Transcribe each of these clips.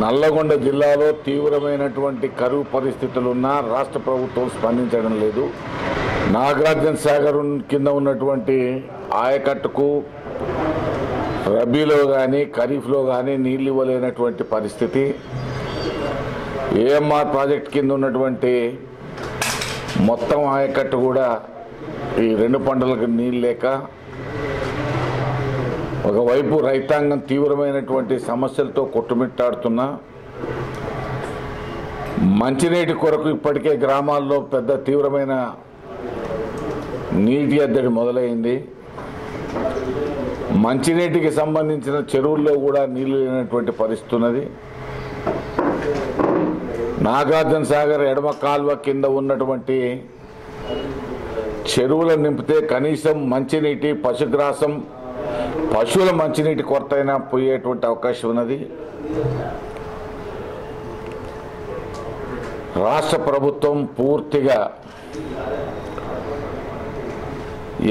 నల్లగొండ జిల్లాలో తీవ్రమైనటువంటి కరువు పరిస్థితులున్నా రాష్ట్ర ప్రభుత్వం స్పందించడం లేదు. నాగార్జున సాగర్ కింద ఉన్నటువంటి ఆయకట్టుకు రబీలో కానీ ఖరీఫ్లో కానీ నీళ్ళు ఇవ్వలేనటువంటి పరిస్థితి. ఏఎంఆర్ ప్రాజెక్ట్ కింద ఉన్నటువంటి మొత్తం ఆయకట్టు కూడా ఈ రెండు పంటలకు నీళ్ళు లేక ఒకవైపు రైతాంగం తీవ్రమైనటువంటి సమస్యలతో కొట్టుమిట్టాడుతున్నా, మంచినీటి కొరకు ఇప్పటికే గ్రామాల్లో పెద్ద తీవ్రమైన నీటి ఎద్దడి మొదలైంది. మంచినీటికి సంబంధించిన చెరువుల్లో కూడా నీళ్లు లేనటువంటి పరిస్థితి ఉన్నది. నాగార్జున సాగర్ ఎడమ కాల్వ కింద ఉన్నటువంటి చెరువులను నింపితే కనీసం మంచినీటి పశుగ్రాసం పశువుల మంచినీటి కొరత అయినా పోయేటువంటి అవకాశం ఉన్నది. రాష్ట్ర ప్రభుత్వం పూర్తిగా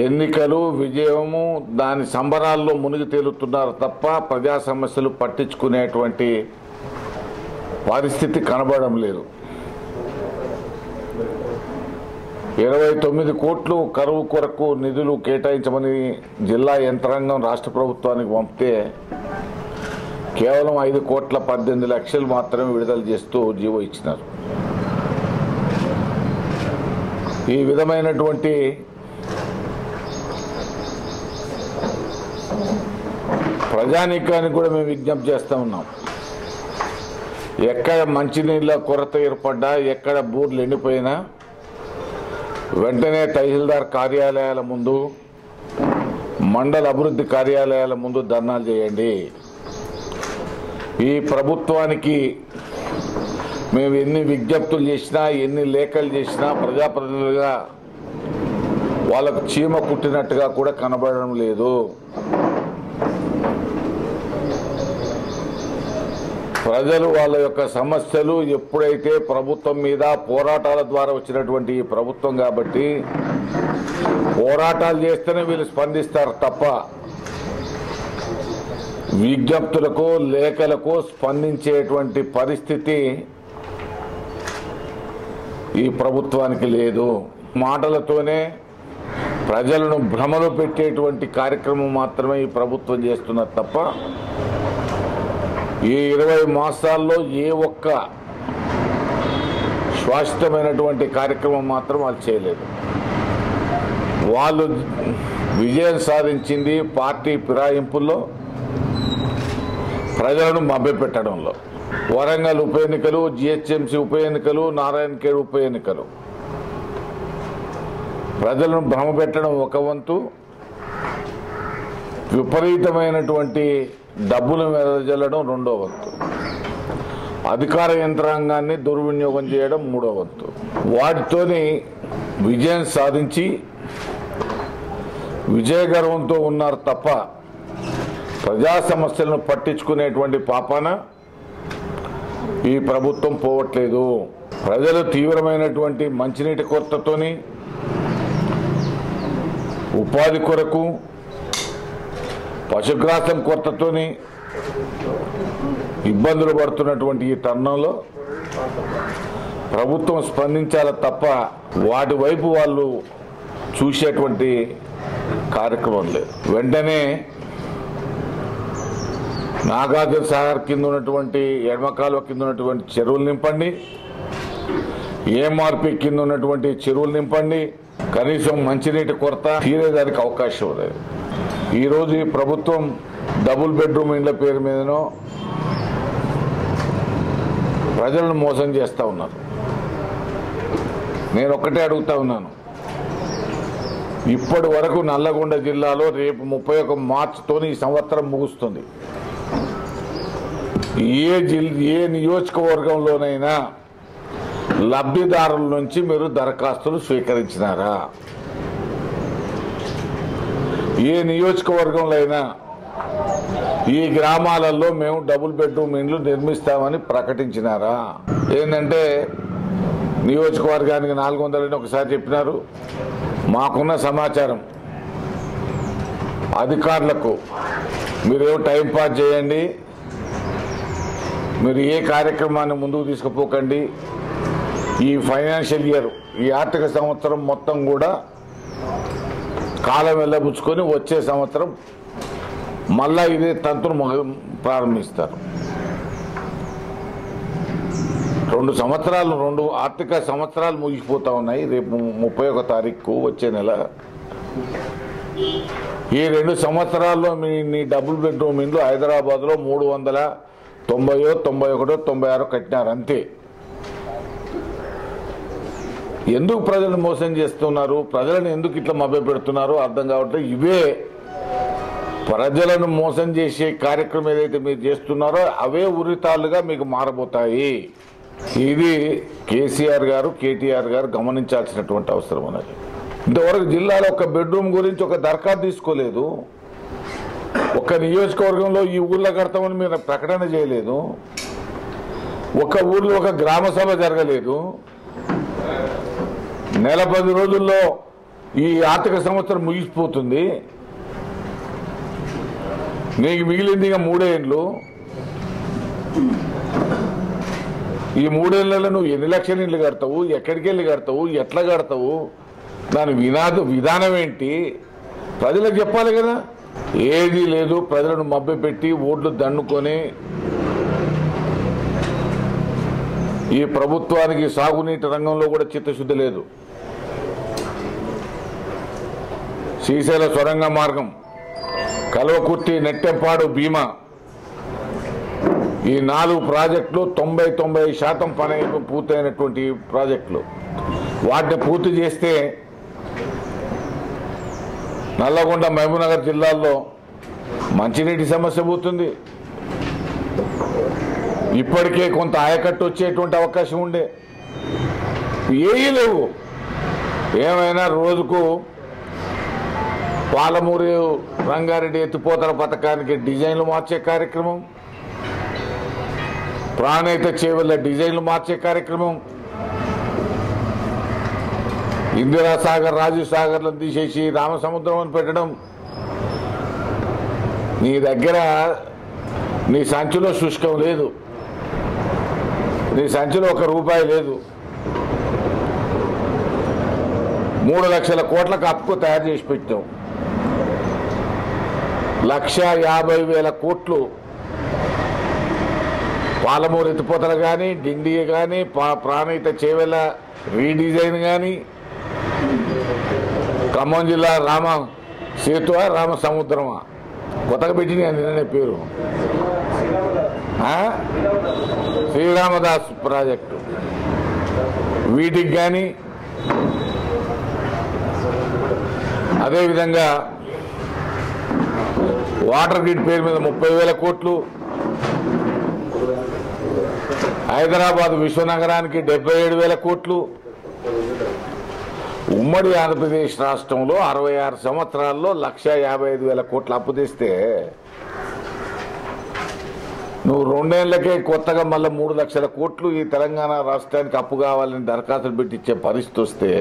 ఎన్నికలు విజయము దాని సంబరాల్లో మునిగి తేలుతున్నారు తప్ప ప్రజా సమస్యలు పట్టించుకునేటువంటి పరిస్థితి కనబడడం లేదు. 29 కోట్లు కరువు కొరకు నిధులు కేటాయించమని జిల్లా యంత్రాంగం రాష్ట్ర ప్రభుత్వానికి పంపితే కేవలం 5,18 లక్షలు మాత్రమే విడుదల చేస్తూ జీవో ఇచ్చినారు. ఈ విధమైనటువంటి ప్రజానీకానికి కూడా మేము విజ్ఞప్తి చేస్తూ ఉన్నాం. ఎక్కడ మంచినీళ్ళ కొరత ఏర్పడ్డా, ఎక్కడ బోర్లు ఎండిపోయినా వెంటనే తహసీల్దార్ కార్యాలయాల ముందు, మండల అభివృద్ధి కార్యాలయాల ముందు ధర్నాలు చేయండి. ఈ ప్రభుత్వానికి మేము ఎన్ని విజ్ఞప్తులు చేసినా, ఎన్ని లేఖలు చేసినా ప్రజాప్రతినిధులుగా వాళ్ళకు చీమ కుట్టినట్టుగా కూడా కనబడడం లేదు. ప్రజలు వాళ్ళ యొక్క సమస్యలు ఎప్పుడైతే ప్రభుత్వం మీద పోరాటాల ద్వారా వచ్చినటువంటి ఈ ప్రభుత్వం కాబట్టి పోరాటాలు చేస్తేనే వీళ్ళు స్పందిస్తారు తప్ప విజ్ఞప్తులకు లేఖలకు స్పందించేటువంటి పరిస్థితి ఈ ప్రభుత్వానికి లేదు. మాటలతోనే ప్రజలను భ్రమలో పెట్టేటువంటి కార్యక్రమం మాత్రమే ఈ ప్రభుత్వం చేస్తున్నది తప్ప ఈ 20 మాసాల్లో ఏ ఒక్క శాశ్వతమైనటువంటి కార్యక్రమం మాత్రం వాళ్ళు చేయలేదు. వాళ్ళు విజయం సాధించింది పార్టీ ఫిరాయింపుల్లో, ప్రజలను మభ్యపెట్టడంలో. వరంగల్ ఉప ఎన్నికలు, జిహెచ్ఎంసీ ఉప ఎన్నికలు, నారాయణఖేడ్ ఉప ఎన్నికలు ప్రజలను భ్రమపెట్టడం ఒక వంతు, విపరీతమైనటువంటి డబ్బులు వెదజల్లడం రెండో వంతు, అధికార యంత్రాంగాన్ని దుర్వినియోగం చేయడం మూడో వంతు. వాటితోని విజయం సాధించి విజయగర్వంతో ఉన్నారు తప్ప ప్రజా సమస్యలను పట్టించుకునేటువంటి పాపాన ఈ ప్రభుత్వం పోవట్లేదు. ప్రజలు తీవ్రమైనటువంటి మంచినీటి కొరతతోని, ఉపాధి కొరకు, పశుగ్రాసం కొరతతోని ఇబ్బందులు పడుతున్నటువంటి ఈ తరుణంలో ప్రభుత్వం స్పందించాలి తప్ప వాటి వైపు వాళ్ళు చూసేటువంటి కార్యక్రమం లేదు. వెంటనే నాగార్జున సాగర్ కింద ఉన్నటువంటి ఎడమకాలువ కింద ఉన్నటువంటి చెరువులు నింపండి, ఏఎంఆర్పి కింద ఉన్నటువంటి చెరువులు నింపండి. కనీసం మంచినీటి కొరత తీరేదానికి అవకాశం లేదు. ఈరోజు ఈ ప్రభుత్వం డబుల్ బెడ్రూమ్ ఇండ్ల పేరు మీదనో ప్రజలను మోసం చేస్తూ ఉన్నారు. నేను ఒక్కటే అడుగుతా ఉన్నాను, ఇప్పటి వరకు నల్లగొండ జిల్లాలో రేపు 31 మార్చితోని ఈ సంవత్సరం ముగుస్తుంది. ఏ నియోజకవర్గంలోనైనా లబ్ధిదారుల నుంచి మీరు దరఖాస్తులు స్వీకరించినారా? ఏ నియోజకవర్గంలో అయినా ఈ గ్రామాలలో మేము డబుల్ బెడ్రూమ్ ఇండ్లు నిర్మిస్తామని ప్రకటించినారా? ఏంటంటే నియోజకవర్గానికి 400 ఒకసారి చెప్పినారు. మాకున్న సమాచారం అధికారులకు మీరేమో టైం పాస్ చేయండి, మీరు ఏ కార్యక్రమాన్ని ముందుకు తీసుకుపోకండి. ఈ ఫైనాన్షియల్ ఇయర్, ఈ ఆర్థిక సంవత్సరం మొత్తం కూడా కాలం వెళ్ళబుచ్చుకొని వచ్చే సంవత్సరం మళ్ళా ఇదే తంతును ప్రారంభిస్తారు. 2 ఆర్థిక సంవత్సరాలు ముగిసిపోతా ఉన్నాయి. రేపు 31వ తారీఖు వచ్చే నెల. ఈ 2 సంవత్సరాల్లో మీ డబుల్ బెడ్రూమ్ ఇండ్లు హైదరాబాద్లో 390, 91, 96 కట్టినారు అంతే. ఎందుకు ప్రజలను మోసం చేస్తున్నారు, ప్రజలను ఎందుకు ఇట్లా మభ్యపెడుతున్నారో అర్థం కావట్లేదు. ఇవే ప్రజలను మోసం చేసే కార్యక్రమం ఏదైతే మీరు చేస్తున్నారో అవే ఉరితాళ్లుగా మీకు మారబోతాయి. ఇది కేసీఆర్ గారు, కేటీఆర్ గారు గమనించాల్సినటువంటి అవసరం ఉన్నది. ఇంతవరకు జిల్లాలో ఒక బెడ్రూమ్ గురించి ఒక దరఖాస్తు తీసుకోలేదు. ఒక నియోజకవర్గంలో ఈ ఊర్లో కడతామని మీరు ప్రకటన చేయలేదు. ఒక ఊర్లో ఒక గ్రామ సభ జరగలేదు. నెల 10 రోజుల్లో ఈ ఆర్థిక సంవత్సరం ముగిసిపోతుంది. నీకు మిగిలింది ఇక 3 ఏళ్ళు. ఈ 3 ఏళ్లలో నువ్వు ఎన్ని లక్షల ఇళ్ళు కడతావు, ఎక్కడికి వెళ్ళి కడతావు, ఎట్లా కడతావు, దాని విధానం ఏంటి ప్రజలకు చెప్పాలి కదా. ఏదీ లేదు. ప్రజలను మభ్యపెట్టి ఓట్లు దండుకొని ఈ ప్రభుత్వానికి సాగునీటి రంగంలో కూడా చిత్తశుద్ధి లేదు. శ్రీశైల సొరంగ మార్గం, కల్వకుర్తి, నెట్టెంపాడు, భీమా, ఈ 4 ప్రాజెక్టులు 90% పని పూర్తయినటువంటి ప్రాజెక్టులు. వాటిని పూర్తి చేస్తే నల్లగొండ, మహబూబ్నగర్ జిల్లాల్లో మంచినీటి సమస్య పోతుంది. ఇప్పటికే కొంత ఆయకట్టు వచ్చేటువంటి అవకాశం ఉండే, ఏమీ లేవు. ఏమైనా రోజుకు పాలమూరు రంగారెడ్డి ఎత్తిపోతల పథకానికి డిజైన్లు మార్చే కార్యక్రమం, ప్రాణహిత చేవెళ్ల డిజైన్లు మార్చే కార్యక్రమం, ఇందిరాసాగర్, రాజీవ్ సాగర్లను తీసేసి రామసముద్రం అని పెట్టడం. నీ దగ్గర నీ సంచిలో శుష్కం లేదు, నీ సంచిలో ₹1 లేదు. 3 లక్షల కోట్లకు అప్పు తయారు చేసి పెట్టాం. 1,50,000 కోట్లు పాలమూరు ఎత్తిపోతలు కానీ, డిండి కానీ, ప్రాణహిత చేవెళ్ల రీడిజైన్ కానీ, ఖమ్మం జిల్లా రామ సేతు, రామసముద్రమా కొత్తగా పెట్టిన నిన్ననే పేరు, శ్రీరామదాస్ ప్రాజెక్టు, వీటికి కానీ, అదేవిధంగా వాటర్ గ్రిడ్ పేరు మీద 30,000 కోట్లు, హైదరాబాద్ విశ్వనగరానికి 77,000 కోట్లు. ఉమ్మడి ఆంధ్రప్రదేశ్ రాష్ట్రంలో 66 సంవత్సరాల్లో 1,55,000 కోట్లు అప్పు తెస్తే నువ్వు 2 ఏళ్లకే కొత్తగా మళ్ళీ 3 లక్షల కోట్లు ఈ తెలంగాణ రాష్ట్రానికి అప్పు కావాలని దరఖాస్తులు పెట్టించే పరిస్థితి వస్తే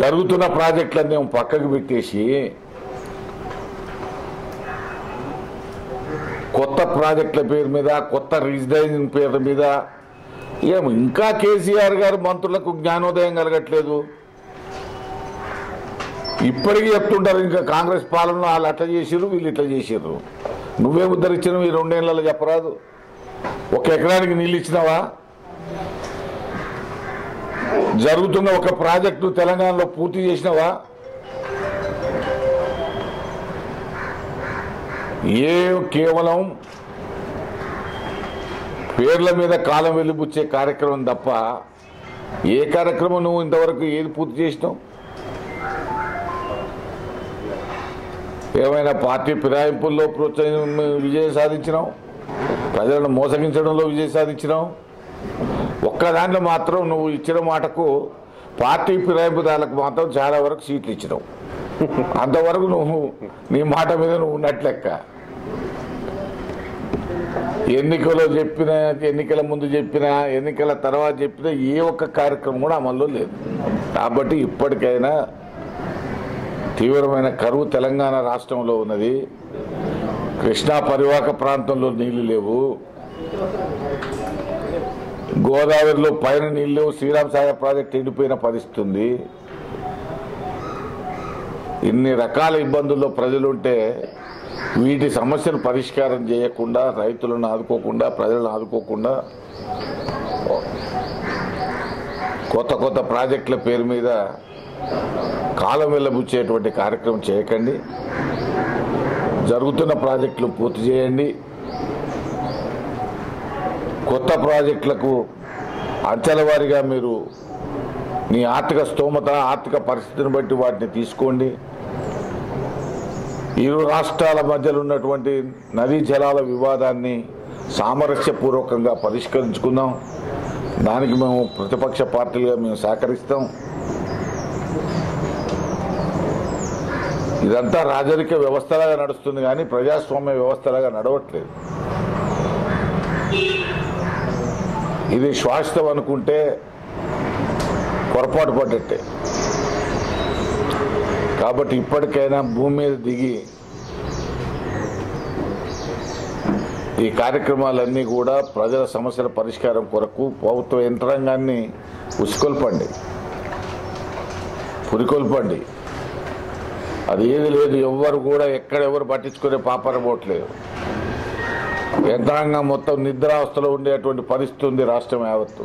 జరుగుతున్న ప్రాజెక్టులన్నీ పక్కకు పెట్టేసి కొత్త ప్రాజెక్టుల పేరు మీద, కొత్త రీజైన్ పేరు మీద ఇంకా కేసీఆర్ గారు మంత్రులకు జ్ఞానోదయం కలగట్లేదు. ఇప్పటికీ చెప్తుంటారు ఇంకా కాంగ్రెస్ పాలనలో వాళ్ళు అట్లా చేసిర్రు, వీళ్ళు ఇట్లా చేసిర్రు. నువ్వే ఉద్ధరించినవు ఈ 2 ఏళ్లలో చెప్పరాదు. 1 ఎకరానికి నీళ్ళు ఇచ్చినావా? జరుగుతున్న ఒక ప్రాజెక్టు తెలంగాణలో పూర్తి చేసినావా? కేవలం పేర్ల మీద కాలం వెలిబుచ్చే కార్యక్రమం తప్ప ఏ కార్యక్రమం నువ్వు ఇంతవరకు ఏది పూర్తి చేసినావు? ఏమైనా పార్టీ ఫిరాయింపుల్లో విజయం సాధించినావు, ప్రజలను మోసగించడంలో విజయం సాధించినావు. ఒక్క దాంట్లో మాత్రం నువ్వు ఇచ్చిన మాటకు పార్టీ ఫిరాయింపుదారులకు మాత్రం చాలా వరకు సీట్లు ఇచ్చినావు. అంతవరకు నువ్వు నీ మాట మీద నువ్వు ఉన్నట్లెక్క. ఎన్నికలో చెప్పినా, ఎన్నికల ముందు చెప్పినా, ఎన్నికల తర్వాత చెప్పినా ఏ ఒక్క కార్యక్రమం కూడా అమల్లో లేదు. కాబట్టి ఇప్పటికైనా తీవ్రమైన కరువు తెలంగాణ రాష్ట్రంలో ఉన్నది. కృష్ణా పరివాహక ప్రాంతంలో నీళ్లు లేవు, గోదావరిలో పైన నీళ్లు లేవు, శ్రీరామ్ సాగర్ ప్రాజెక్టు ఎండిపోయిన పరిస్థితి ఉంది. ఇన్ని రకాల ఇబ్బందుల్లో ప్రజలుంటే వీటి సమస్యను పరిష్కారం చేయకుండా, రైతులను ఆదుకోకుండా, ప్రజలను ఆదుకోకుండా కొత్త కొత్త ప్రాజెక్టుల పేరు మీద కాలం వెళ్ళబుచ్చేటువంటి కార్యక్రమం చేయకండి. జరుగుతున్న ప్రాజెక్టులు పూర్తి చేయండి. కొత్త ప్రాజెక్టులకు అంచెల వారీగా మీరు మీ ఆర్థిక స్తోమత, ఆర్థిక పరిస్థితిని బట్టి వాటిని తీసుకోండి. ఇరు రాష్ట్రాల మధ్యలో ఉన్నటువంటి నదీ జలాల వివాదాన్ని సామరస్యపూర్వకంగా పరిష్కరించుకుందాం. దానికి మేము ప్రతిపక్ష పార్టీలుగా మేము సహకరిస్తాం. ఇదంతా రాజరిక వ్యవస్థలాగా నడుస్తుంది కానీ ప్రజాస్వామ్య వ్యవస్థలాగా నడవట్లేదు. ఇది శాశ్వతం అనుకుంటే పొరపాటు పడ్డట్టే. కాబట్టి ఇప్పటికైనా భూమి మీద దిగి ఈ కార్యక్రమాలన్నీ కూడా ప్రజల సమస్యల పరిష్కారం కొరకు ప్రభుత్వ యంత్రాంగాన్ని పురికొల్పండి. అది ఏది లేదు, ఎవ్వరు కూడా ఎక్కడెవరు పట్టించుకునే పాపర పోవట్లేదు. యంత్రాంగం మొత్తం నిద్రావస్థలో ఉండేటువంటి పరిస్థితి ఉంది రాష్ట్రం యావత్తు.